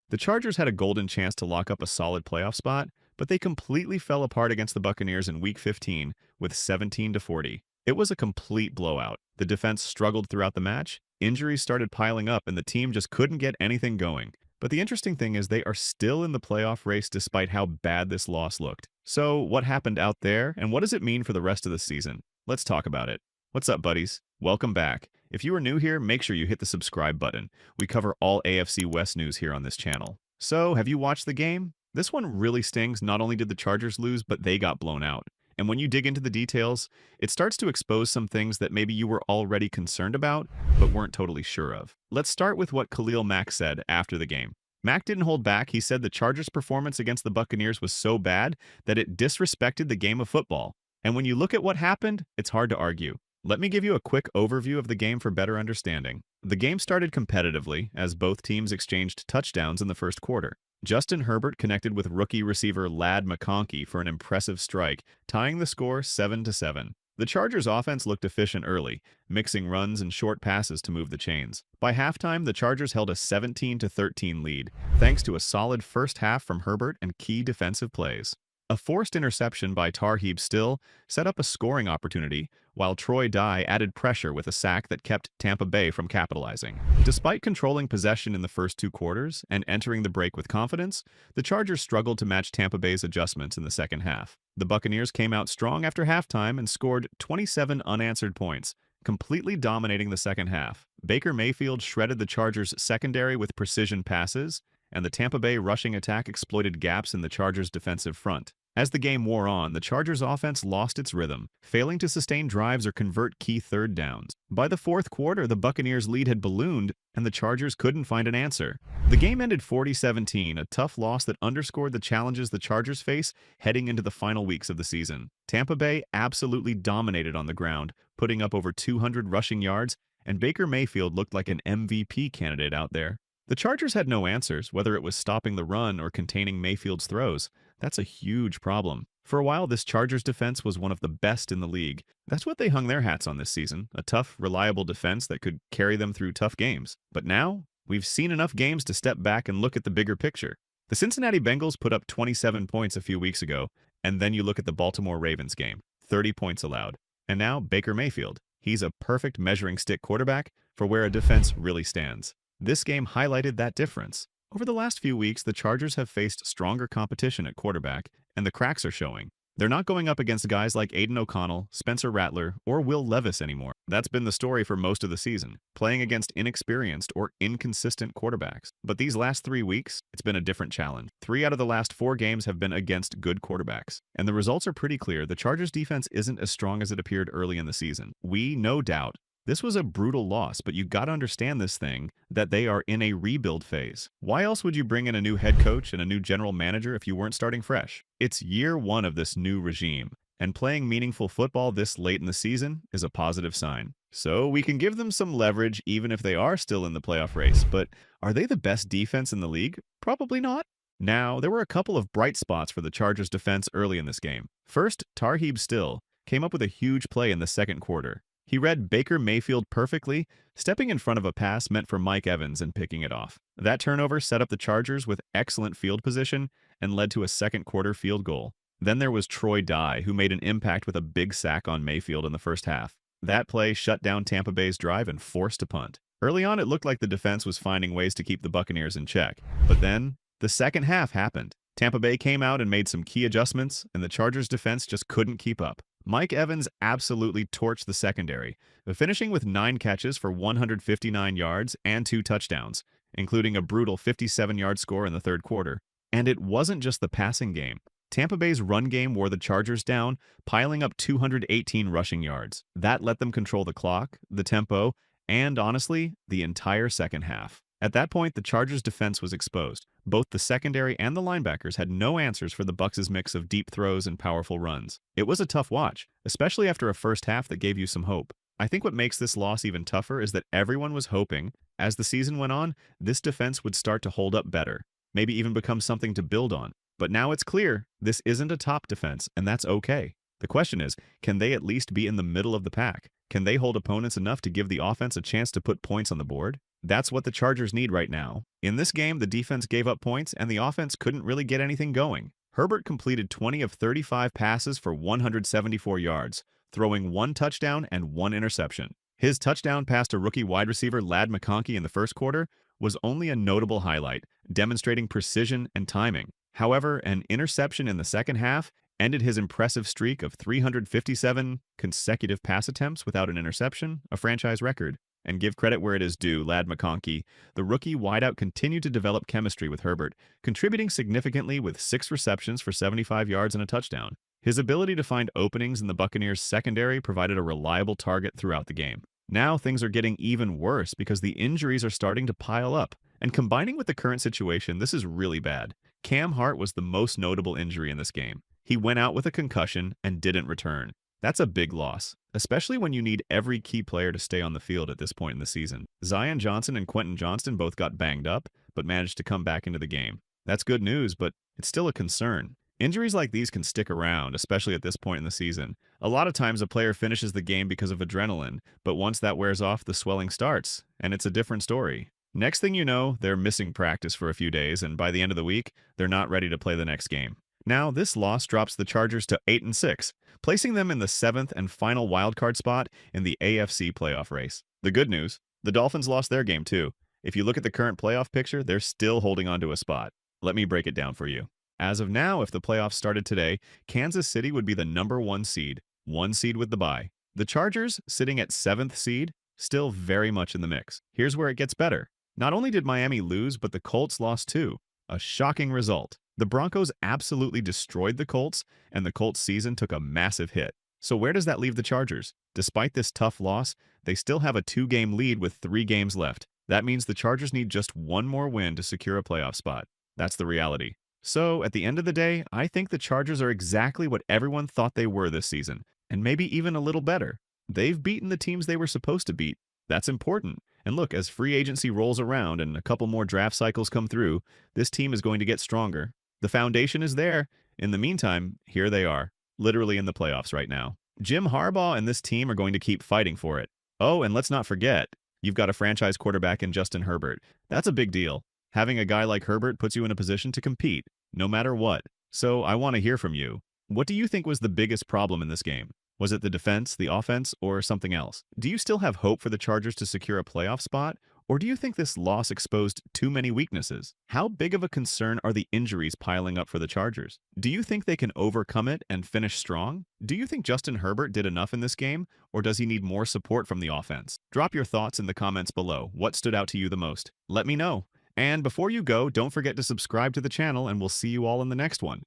The Chargers had a golden chance to lock up a solid playoff spot, but they completely fell apart against the Buccaneers in Week 15 with 17-40. It was a complete blowout. The defense struggled throughout the match, injuries started piling up, and the team just couldn't get anything going. But the interesting thing is they are still in the playoff race despite how bad this loss looked. So what happened out there, and what does it mean for the rest of the season? Let's talk about it. What's up, buddies? Welcome back. If you are new here, make sure you hit the subscribe button. We cover all AFC West news here on this channel. So, have you watched the game? This one really stings. Not only did the Chargers lose, but they got blown out. And when you dig into the details, it starts to expose some things that maybe you were already concerned about, but weren't totally sure of. Let's start with what Khalil Mack said after the game. Mack didn't hold back. He said the Chargers' performance against the Buccaneers was so bad that it disrespected the game of football. And when you look at what happened, it's hard to argue. Let me give you a quick overview of the game for better understanding. The game started competitively as both teams exchanged touchdowns in the first quarter. Justin Herbert connected with rookie receiver Ladd McConkey for an impressive strike, tying the score 7-7. The Chargers' offense looked efficient early, mixing runs and short passes to move the chains. By halftime, the Chargers held a 17-13 lead, thanks to a solid first half from Herbert and key defensive plays. A forced interception by Tarheeb Still set up a scoring opportunity, while Troy Dye added pressure with a sack that kept Tampa Bay from capitalizing. Despite controlling possession in the first two quarters and entering the break with confidence, the Chargers struggled to match Tampa Bay's adjustments in the second half. The Buccaneers came out strong after halftime and scored 27 unanswered points, completely dominating the second half. Baker Mayfield shredded the Chargers' secondary with precision passes, and the Tampa Bay rushing attack exploited gaps in the Chargers' defensive front. As the game wore on, the Chargers' offense lost its rhythm, failing to sustain drives or convert key third downs. By the fourth quarter, the Buccaneers' lead had ballooned, and the Chargers couldn't find an answer. The game ended 40-17, a tough loss that underscored the challenges the Chargers face heading into the final weeks of the season. Tampa Bay absolutely dominated on the ground, putting up over 200 rushing yards, and Baker Mayfield looked like an MVP candidate out there. The Chargers had no answers, whether it was stopping the run or containing Mayfield's throws. That's a huge problem. For a while, this Chargers defense was one of the best in the league. That's what they hung their hats on this season, a tough, reliable defense that could carry them through tough games. But now, we've seen enough games to step back and look at the bigger picture. The Cincinnati Bengals put up 27 points a few weeks ago, and then you look at the Baltimore Ravens game, 30 points allowed. And now, Baker Mayfield. He's a perfect measuring stick quarterback for where a defense really stands. This game highlighted that difference. Over the last few weeks, the Chargers have faced stronger competition at quarterback, and the cracks are showing. They're not going up against guys like Aiden O'Connell, Spencer Rattler, or Will Levis anymore. That's been the story for most of the season, playing against inexperienced or inconsistent quarterbacks. But these last 3 weeks, it's been a different challenge. 3 out of the last 4 games have been against good quarterbacks. And the results are pretty clear. The Chargers defense isn't as strong as it appeared early in the season. We, no doubt, this was a brutal loss, but you gotta understand this thing, that they are in a rebuild phase. Why else would you bring in a new head coach and a new general manager if you weren't starting fresh? It's year 1 of this new regime, and playing meaningful football this late in the season is a positive sign. So we can give them some leverage even if they are still in the playoff race, but are they the best defense in the league? Probably not. Now, there were a couple of bright spots for the Chargers defense early in this game. First, Tarheeb Still came up with a huge play in the second quarter. He read Baker Mayfield perfectly, stepping in front of a pass meant for Mike Evans and picking it off. That turnover set up the Chargers with excellent field position and led to a second quarter field goal. Then there was Troy Dye, who made an impact with a big sack on Mayfield in the first half. That play shut down Tampa Bay's drive and forced a punt. Early on, it looked like the defense was finding ways to keep the Buccaneers in check. But then, the second half happened. Tampa Bay came out and made some key adjustments, and the Chargers defense just couldn't keep up. Mike Evans absolutely torched the secondary, finishing with 9 catches for 159 yards and 2 touchdowns, including a brutal 57-yard score in the third quarter. And it wasn't just the passing game. Tampa Bay's run game wore the Chargers down, piling up 218 rushing yards. That let them control the clock, the tempo, and honestly, the entire second half. At that point, the Chargers' defense was exposed. Both the secondary and the linebackers had no answers for the Bucs' mix of deep throws and powerful runs. It was a tough watch, especially after a first half that gave you some hope. I think what makes this loss even tougher is that everyone was hoping, as the season went on, this defense would start to hold up better, maybe even become something to build on. But now it's clear, this isn't a top defense, and that's okay. The question is, can they at least be in the middle of the pack? Can they hold opponents enough to give the offense a chance to put points on the board? That's what the Chargers need right now. In this game, the defense gave up points and the offense couldn't really get anything going. Herbert completed 20 of 35 passes for 174 yards, throwing 1 touchdown and 1 interception. His touchdown pass to rookie wide receiver Ladd McConkey in the first quarter was only a notable highlight, demonstrating precision and timing. However, an interception in the second half ended his impressive streak of 357 consecutive pass attempts without an interception, a franchise record. And give credit where it is due, Ladd McConkey, the rookie wideout continued to develop chemistry with Herbert, contributing significantly with 6 receptions for 75 yards and a touchdown. His ability to find openings in the Buccaneers' secondary provided a reliable target throughout the game. Now things are getting even worse because the injuries are starting to pile up. And combining with the current situation, this is really bad. Cam Hart was the most notable injury in this game. He went out with a concussion and didn't return. That's a big loss, especially when you need every key player to stay on the field at this point in the season. Zion Johnson and Quentin Johnston both got banged up, but managed to come back into the game. That's good news, but it's still a concern. Injuries like these can stick around, especially at this point in the season. A lot of times a player finishes the game because of adrenaline, but once that wears off, the swelling starts, and it's a different story. Next thing you know, they're missing practice for a few days, and by the end of the week, they're not ready to play the next game. Now, this loss drops the Chargers to 8-6, placing them in the 7th and final wildcard spot in the AFC playoff race. The good news, the Dolphins lost their game too. If you look at the current playoff picture, they're still holding on to a spot. Let me break it down for you. As of now, if the playoffs started today, Kansas City would be the number 1 seed, 1 seed with the bye. The Chargers, sitting at 7th seed, still very much in the mix. Here's where it gets better. Not only did Miami lose, but the Colts lost too. A shocking result. The Broncos absolutely destroyed the Colts, and the Colts' season took a massive hit. So where does that leave the Chargers? Despite this tough loss, they still have a 2-game lead with 3 games left. That means the Chargers need just 1 more win to secure a playoff spot. That's the reality. So, at the end of the day, I think the Chargers are exactly what everyone thought they were this season, and maybe even a little better. They've beaten the teams they were supposed to beat. That's important. And look, as free agency rolls around and a couple more draft cycles come through, this team is going to get stronger. The foundation is there. In the meantime, here they are, literally in the playoffs right now. Jim Harbaugh and this team are going to keep fighting for it. Oh, and let's not forget, you've got a franchise quarterback in Justin Herbert. That's a big deal. Having a guy like Herbert puts you in a position to compete, no matter what. So I want to hear from you. What do you think was the biggest problem in this game? Was it the defense, the offense, or something else? Do you still have hope for the Chargers to secure a playoff spot? Or do you think this loss exposed too many weaknesses? How big of a concern are the injuries piling up for the Chargers? Do you think they can overcome it and finish strong? Do you think Justin Herbert did enough in this game, or does he need more support from the offense? Drop your thoughts in the comments below. What stood out to you the most? Let me know. And before you go, don't forget to subscribe to the channel, and we'll see you all in the next one.